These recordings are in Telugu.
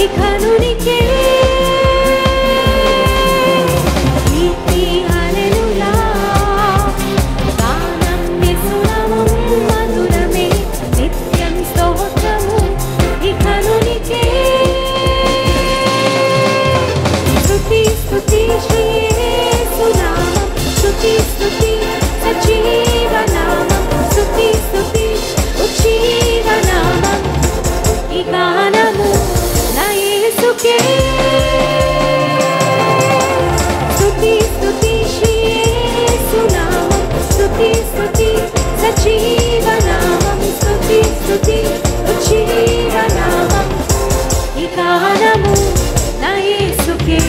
ఇకను నీకే కీర్తి హల్లెలూయా గానం యేసునామం మధురమే నిత్యం స్తోత్రము ఇకను నీకే స్తుతి స్తుతి శ్రీ యేసునామం స్తుతి స్తుతి సజీవనామం స్తుతి స్తుతి ఉజ్జీవనామం ఈ గానము నా యేసుకే స్తుతి స్తుతి శ్రీ యేసునామం స్తుతి స్తుతి సజీవనామం స్తుతి స్తుతి ఉజ్జీవనామం ఈ గానము నా యేసుకే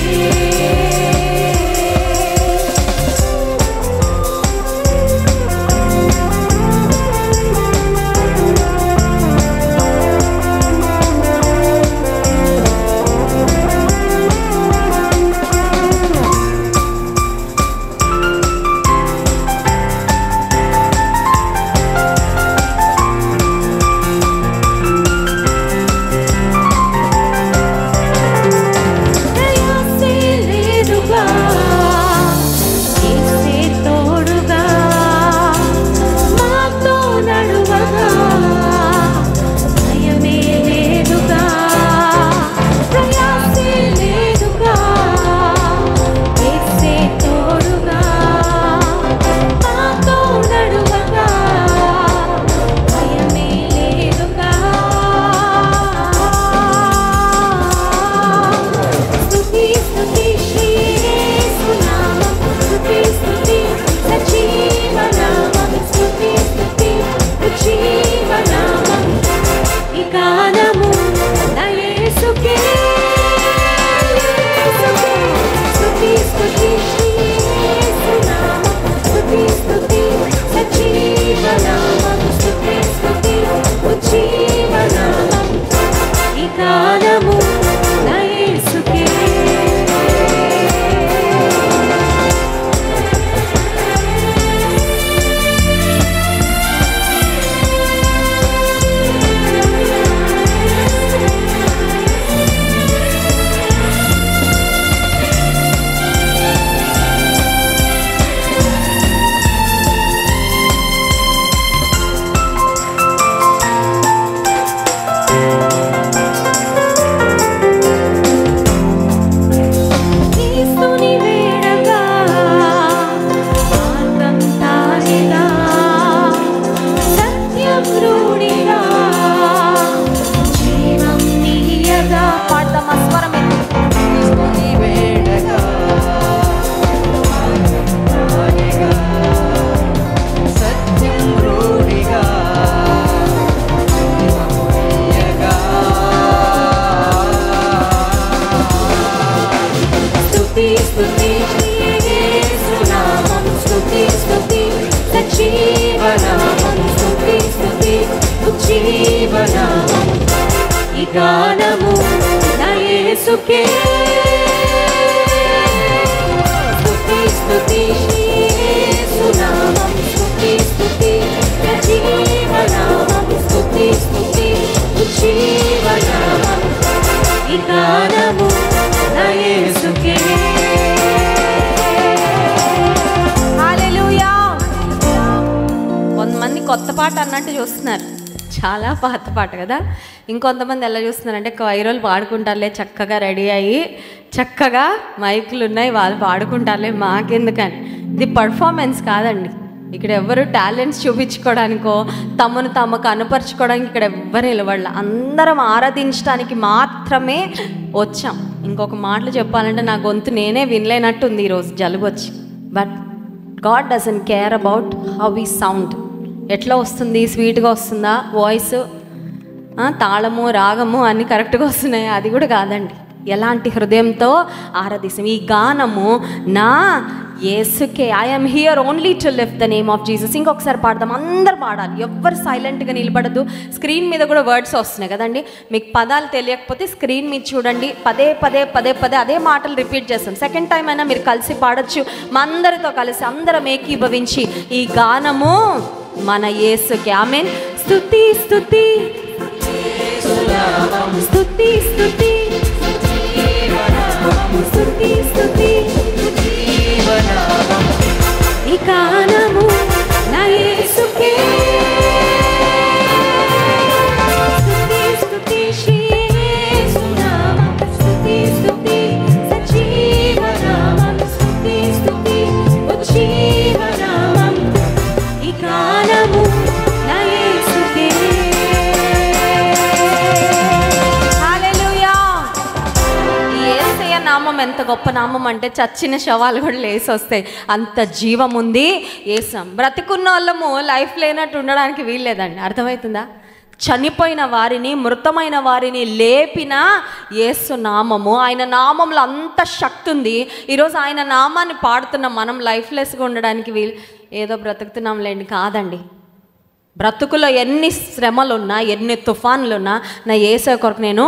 గానము నా యేసుకే స్తుతి స్తుతి శ్రీ యేసునామం స్తుతి స్తుతి సజీవనామం స్తుతి స్తుతి ఉజ్జీవనామం ఈ గానము నా యేసుకే హల్లెలూయా. కొంతమంది కొత్త పాట అన్నట్టు చూస్తున్నారు, చాలా పాత పాట కదా. ఇంకొంతమంది ఎలా చూస్తున్నారంటే వైరల్ పాడుకుంటారులే, చక్కగా రెడీ అయ్యి చక్కగా మైకులు ఉన్నాయి వాళ్ళు పాడుకుంటారులే మాకెందుకని. ఇది పర్ఫార్మెన్స్ కాదండి. ఇక్కడ ఎవరు టాలెంట్స్ చూపించుకోవడానికో తమను తమకు కనపరుచుకోవడానికి ఇక్కడ ఎవ్వరు నిలబడలే. అందరం ఆరాధించడానికి మాత్రమే వచ్చాం. ఇంకొక మాటలు చెప్పాలంటే నా గొంతు నేనే వినలేనట్టు ఉంది ఈరోజు జలుబు వచ్చి. But God doesn't care about how we sound. ఎట్లా వస్తుంది, స్వీట్గా వస్తుందా వాయిస్, తాళము రాగము అన్నీ కరెక్ట్గా వస్తున్నాయి, అది కూడా కాదండి. ఎలాంటి హృదయంతో ఆరాధిస్తాం. ఈ గానము నా యేసుకే. I'm here only to lift the name of Jesus. ఇంకొకసారి పాడదాం, అందరు పాడాలి, ఎవ్వరు సైలెంట్గా నిలబడద్దు. స్క్రీన్ మీద కూడా వర్డ్స్ వస్తున్నాయి కదండి, మీకు పదాలు తెలియకపోతే స్క్రీన్ మీద చూడండి, పదే పదే పదే పదే అదే మాటలు రిపీట్ చేస్తాం. సెకండ్ టైం అయినా మీరు కలిసి పాడొచ్చు. మా అందరితో కలిసి అందరం ఏకీభవించి ఈ గానము మన యేసుకే. ఆమేన్. స్తుతి స్తుతి స్తుతి స్తుతి స్తుతి స్తుతి ఈ గానము నా యేసుకే స్తుతి స్తుతి యేసునామం స్తుతి స్తుతి సజీవనామం స్తుతి స్తుతి ఉజ్జీవనామం ఈ గానము నా యేసుకే. హల్లెలూయా. ఈ యేసయ్య నామం ఎంత గొప్ప నామం అంటే చచ్చిన శవాలు కూడా లేసి వస్తాయి, అంత జీవం ఉంది యేసం. బ్రతికున్న వాళ్ళము లైఫ్ లేనట్టు ఉండడానికి వీల్లేదండి, అర్థమవుతుందా? చనిపోయిన వారిని, మృతమైన వారిని లేపిన యేసు నామము, ఆయన నామంలో అంత శక్తి ఉంది. ఈరోజు ఆయన నామాన్ని పాడుతున్న మనం లైఫ్లెస్గా ఉండడానికి ఏదో బ్రతుకుతున్నాంలేండి, కాదండి. బ్రతుకులో ఎన్ని శ్రమలున్నా, ఎన్ని తుఫాన్లున్నా నా యేసయ్య కొరకు నేను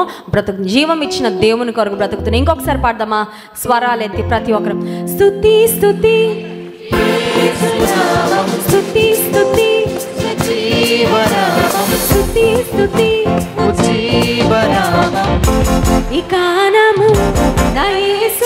జీవం ఇచ్చిన దేవుని కొరకు బ్రతుకుతున్నా. ఇంకొకసారి పాడదామా? స్వరాలు ఎత్తి ప్రతి ఒక్కరు స్తుతి స్తుతి స్తుతి స్తుతి స్తుతి స్తుతి ఈ గానము నా యేసు